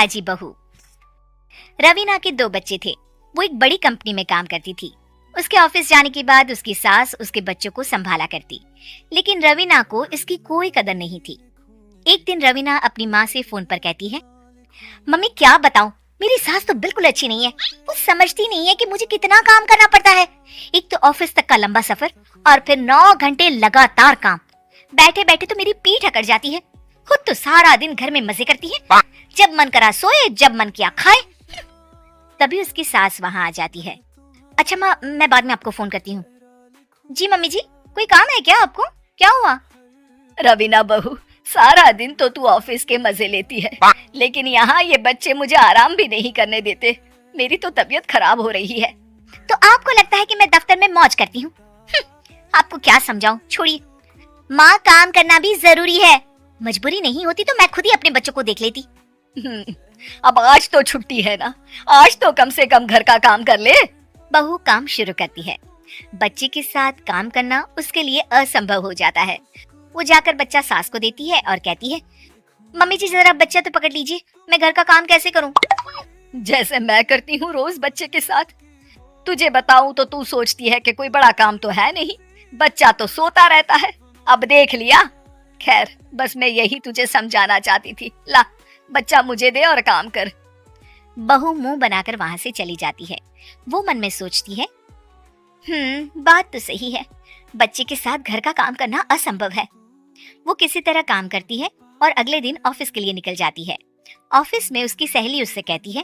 नौकरबाजी बहू। रवीना के 2 बच्चे थे। वो एक बड़ी कंपनी में काम करती थी। उसके ऑफिस जाने के बाद उसकी सास उसके बच्चों को संभाला करती, लेकिन रवीना को इसकी कोई कदर नहीं थी। एक दिन रवीना अपनी माँ से फोन पर कहती है, मम्मी क्या बताऊं, मेरी सास तो बिल्कुल अच्छी नहीं है। वो समझती नहीं है कि मुझे कितना काम करना पड़ता है। एक तो ऑफिस तक का लंबा सफर और फिर 9 घंटे लगातार काम। बैठे बैठे तो मेरी पीठ अकड़ जाती है। खुद तो सारा दिन घर में मजे करती है, जब मन करा सोए, जब मन किया खाए। तभी उसकी सास वहां आ जाती है। अच्छा माँ, मैं बाद में आपको फोन करती हूँ। जी मम्मी जी, कोई काम है क्या आपको? क्या हुआ? रवीना बहू, सारा दिन तो तू ऑफिस के मजे लेती है, लेकिन यहाँ ये बच्चे मुझे आराम भी नहीं करने देते। मेरी तो तबीयत खराब हो रही है। तो आपको लगता है कि मैं दफ्तर में मौज करती हूँ? आपको क्या समझाऊं, छोड़िए। माँ, काम करना भी जरूरी है। मजबूरी नहीं होती तो मैं खुद ही अपने बच्चों को देख लेती। अब आज तो छुट्टी है ना, आज तो कम से कम घर का काम कर ले। बहू काम शुरू करती है। बच्चे के साथ काम करना उसके लिए असंभव हो जाता है। वो जाकर बच्चा सास को देती है और कहती है, मम्मी जी जरा बच्चा तो पकड़ लीजिए, मैं घर का काम कैसे करूं? जैसे मैं करती हूँ रोज बच्चे के साथ। तुझे बताऊं तो तू सोचती है कि कोई बड़ा काम तो है नहीं, बच्चा तो सोता रहता है। अब देख लिया। खैर, बस मैं यही तुझे समझाना चाहती थी। ला, बच्चा मुझे दे और काम कर। बहू मुंह बनाकर वहां से चली जाती है। वो मन में सोचती है, बात तो सही है, बच्चे के साथ घर का काम करना असंभव है। वो किसी तरह काम करती है और अगले दिन ऑफिस के लिए निकल जाती है। ऑफिस में उसकी सहेली उससे कहती है,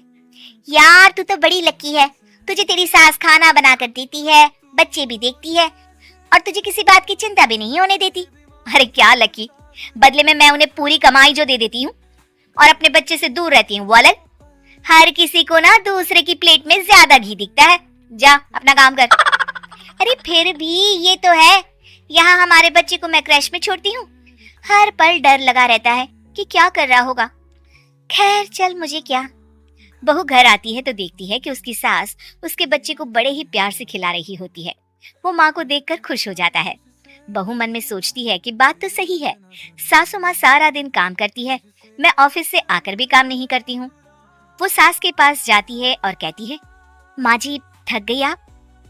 यार तू तो बड़ी लकी है, तुझे तेरी सास खाना बना कर देती है, बच्चे भी देखती है और तुझे किसी बात की चिंता भी नहीं होने देती। अरे क्या लकी, बदले में मैं उन्हें पूरी कमाई जो दे देती हूँ और अपने बच्चे से दूर रहती हूँ। वो अलग। हर किसी को ना दूसरे की प्लेट में ज्यादा घी दिखता है। जा अपना काम कर। अरे फिर भी ये तो है, यहाँ हमारे बच्चे को मैं क्रैश में छोड़ती हूँ, हर पल डर लगा रहता है कि क्या कर रहा होगा। खैर चल, मुझे क्या। बहू घर आती है तो देखती है कि उसकी सास उसके बच्चे को बड़े ही प्यार से खिला रही होती है। वो माँ को देखकर खुश हो जाता है। बहू मन में सोचती है कि बात तो सही है, सासू माँ सारा दिन काम करती है, मैं ऑफिस से आकर भी काम नहीं करती हूँ। वो सास के पास जाती है और कहती है, माँ जी थक गई आप?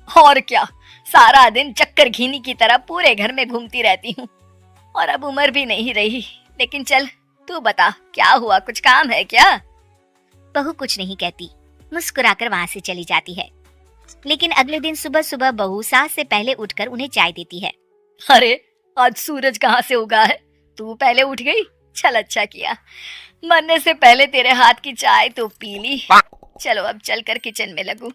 और क्या, सारा दिन चक्कर घीनी की तरह पूरे घर में घूमती रहती हूँ और अब उम्र भी नहीं रही। लेकिन चल तू बता, क्या हुआ, कुछ काम है क्या? बहू कुछ नहीं कहती, मुस्कुराकर वहां से चली जाती है। लेकिन अगले दिन सुबह सुबह बहू सास से पहले उठकर उन्हें चाय देती है। अरे आज सूरज कहाँ से उगा है, तू पहले उठ गई? चल अच्छा किया, मरने से पहले तेरे हाथ की चाय तो पी ली। चलो अब चलकर किचन में लगूं।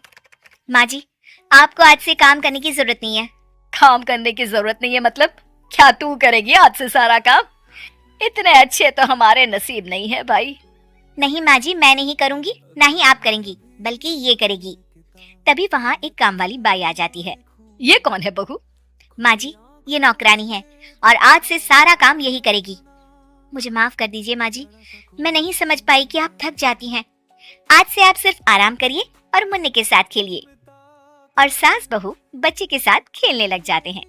माँ जी, आपको आज से काम करने की जरूरत नहीं है। काम करने की जरूरत नहीं है मतलब? क्या तू करेगी आज से सारा काम? इतने अच्छे तो हमारे नसीब नहीं है भाई। नहीं माँ जी, मैं नहीं करूंगी, ना ही आप करेंगी, बल्कि ये करेगी। तभी वहाँ एक काम वाली बाई आ जाती है। ये कौन है बहू? माँ जी, ये नौकरानी है और आज से सारा काम यही करेगी। मुझे माफ कर दीजिए माँ जी, मैं नहीं समझ पाई कि आप थक जाती हैं। आज से आप सिर्फ आराम करिए और मुन्ने के साथ खेलिए। और सास बहू बच्चे के साथ खेलने लग जाते हैं।